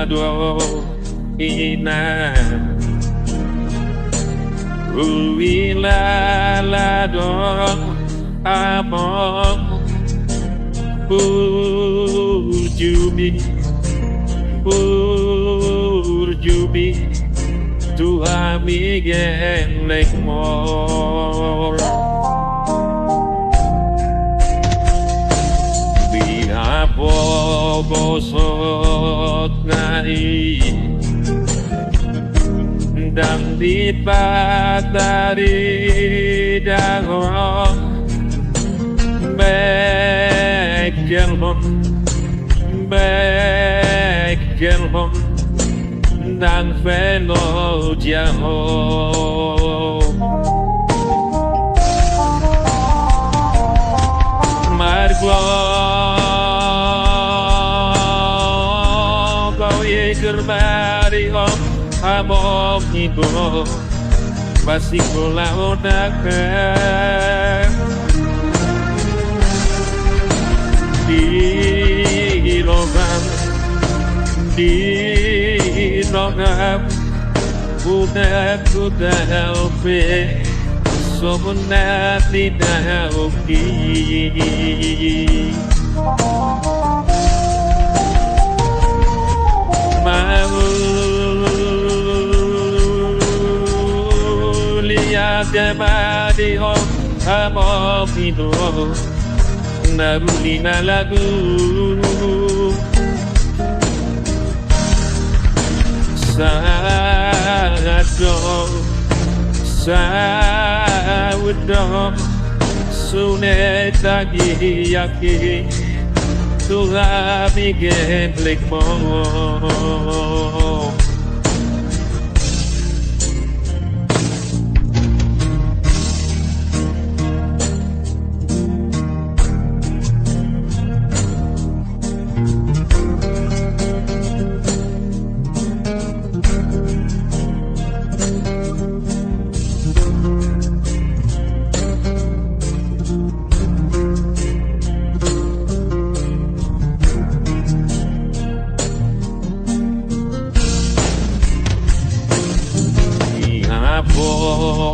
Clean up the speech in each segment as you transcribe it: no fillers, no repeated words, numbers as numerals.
lado ina Uila lado amor Urjubi tu amigues lekmor Biha bosot nai Dan dipatari dahon Baik jelhon Dan velo jahon Marglo Kau yekerbari om Amom hidup Masih pulau nakal Di logam Udah helpe Sebenarnya tidak oke Mau lihat kembali Amom hidup Nabulina lagu Sawdo Sunet lagi yakin Tuhan bikin blikmu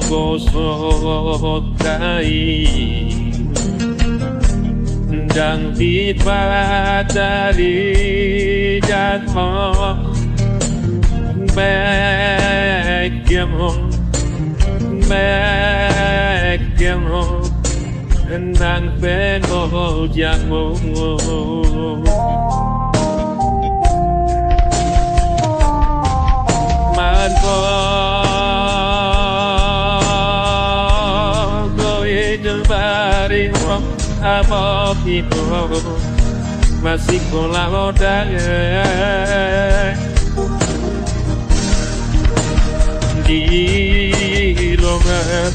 Gosok kai Dan dipatari jatuh Baik yang Dan penuh jamu Amor itu masih kolam daya di longan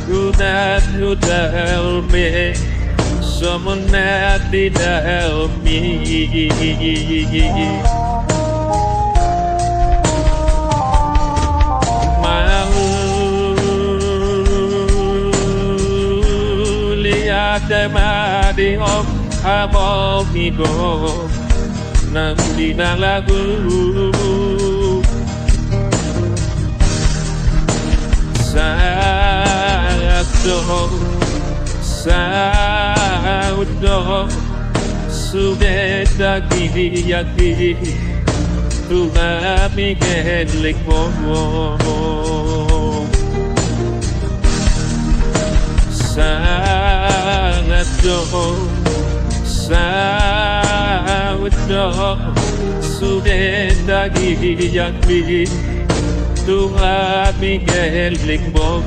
udah help me someone that did help me Madi om amor hidup Nanti na lagu Saudo Sudah lagi yakin Tuhan bikin lekmu Saudo Sudah lagi yakin Tuhan bikin lekmu